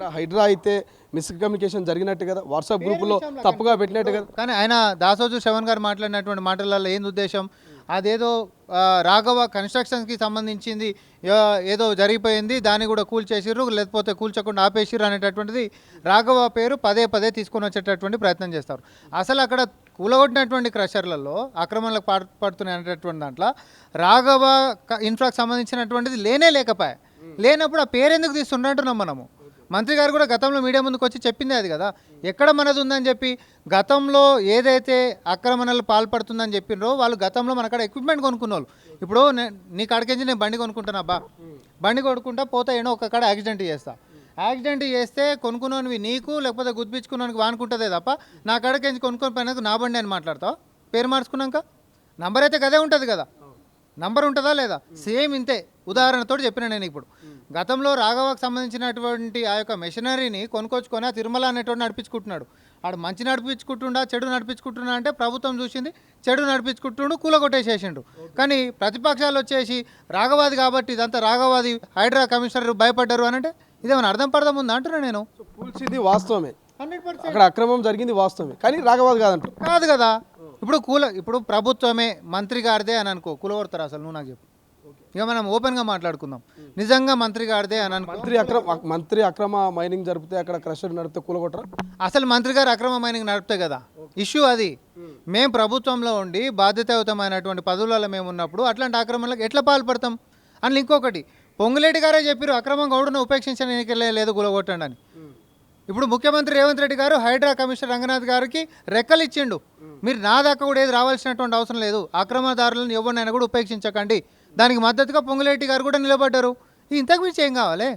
అక్కడ హైడ్రా అయితే మిస్కమ్యూనికేషన్ జరిగినట్టు కదా, వాట్సాప్ గ్రూపులో తప్పుగా పెట్టినట్టు కదా. కానీ ఆయన దాసోజు శ్రవణ్ గారు మాట్లాడినటువంటి మాటలలో ఏంది ఉద్దేశం, అదేదో రాఘవ కన్స్ట్రక్షన్స్కి సంబంధించింది ఏదో జరిగిపోయింది, దాన్ని కూడా కూల్చేసిర్రు, లేకపోతే కూల్చకుండా ఆపేసిర్రు అనేటటువంటిది రాఘవ పేరు పదే పదే తీసుకొని వచ్చేటటువంటి ప్రయత్నం చేస్తారు. అసలు అక్కడ కూలగొట్టినటువంటి క్రషర్లలో ఆక్రమణలకు పాటుపడుతున్నాయి అనేటటువంటి దాంట్లో రాఘవ ఇన్ఫ్రాకి సంబంధించినటువంటిది లేనే లేకపోయా. లేనప్పుడు ఆ పేరు ఎందుకు తీస్తుండంటున్నాం మనము. మంత్రి గారు కూడా గతంలో మీడియా ముందుకు వచ్చి చెప్పిందే అది కదా, ఎక్కడ మనది ఉందని చెప్పి. గతంలో ఏదైతే ఆక్రమణలు పాల్పడుతుందని చెప్పినరో వాళ్ళు గతంలో మన కాడ ఎక్విప్మెంట్ కొనుక్కున్న వాళ్ళు. ఇప్పుడు నీ కాడికించి నేను బండి కొనుక్కుంటున్నా బా, బండి కొనుక్కుంటా పోతా ఏమో ఒక కాడ యాక్సిడెంట్ చేస్తా. యాక్సిడెంట్ చేస్తే కొనుక్కున్నవి నీకు లేకపోతే గుర్తిపించుకున్నానికి వానుకుంటుందే తప్ప నా కాడికించి కొనుక్కొని పోయినాక నా బండి అని మాట్లాడతావు. పేరు మార్చుకున్నాక నంబర్ అయితే కదే ఉంటుంది కదా, నంబర్ ఉంటుందా లేదా? సేమ్ ఇంతే ఉదాహరణతో చెప్పిన నేను. ఇప్పుడు గతంలో రాఘవకు సంబంధించినటువంటి ఆ యొక్క మెషినరీని కొనుక్కొచ్చుకొని ఆ తిరుమల అనేటువంటి నడిపించుకుంటున్నాడు. ఆడు మంచి నడిపించుకుంటుండా చెడు నడిపించుకుంటున్నా అంటే ప్రభుత్వం చూసింది చెడు నడిపించుకుంటుండు, కూలగొట్టేసేసిండు. కానీ ప్రతిపక్షాలు వచ్చేసి రాఘవాది కాబట్టి ఇదంతా రాఘవాది, హైడ్రా కమిషనర్ భయపడ్డారు అని అంటే ఇదేమైనా అర్థం పడదాం ఉందా అంటున్నా నేను. కూల్చింది వాస్తవమే, 100% అక్కడ అక్రమం జరిగింది వాస్తవమే, కానీ రాఘవాది కాదంటారు. కాదు కదా. ఇప్పుడు ప్రభుత్వమే మంత్రి గారిదే అని అనుకో, కూలగొడతారు అసలు? నువ్వు నాకు చెప్పు. ఇక మనం ఓపెన్గా మాట్లాడుకుందాం. నిజంగా మంత్రి గారిదే అని అనుకో, మంత్రి అక్రమ మైనింగ్ జరిపితే అక్కడ క్రషర్ నడిపితే కూలగొట్టరా? అసలు మంత్రి గారు అక్రమ మైనింగ్ నడిపితే కదా ఇష్యూ అది. మేము ప్రభుత్వంలో ఉండి బాధ్యతాయుతమైనటువంటి పదవులలో మేము ఉన్నప్పుడు అట్లాంటి ఆక్రమణలకు ఎట్లా పాల్పడతాం అని. ఇంకొకటి పొంగులేటి గారే చెప్పారు అక్రమం గౌడును ఉపేక్షించడానికి లేదు కూలగొట్టండి అని. ఇప్పుడు ముఖ్యమంత్రి రేవంత్ రెడ్డి గారు హైడ్రా కమిషనర్ రంగనాథ్ గారికి రెక్కలు ఇచ్చిండు, మీరు నా దాకా కూడా ఏది రావాల్సినటువంటి అవసరం లేదు, అక్రమదారులను ఎవరినైనా కూడా ఉపేక్షించకండి. దానికి మద్దతుగా పొంగులేటి గారు కూడా నిలబడ్డారు. ఇంతకు మించి ఏం కావాలి?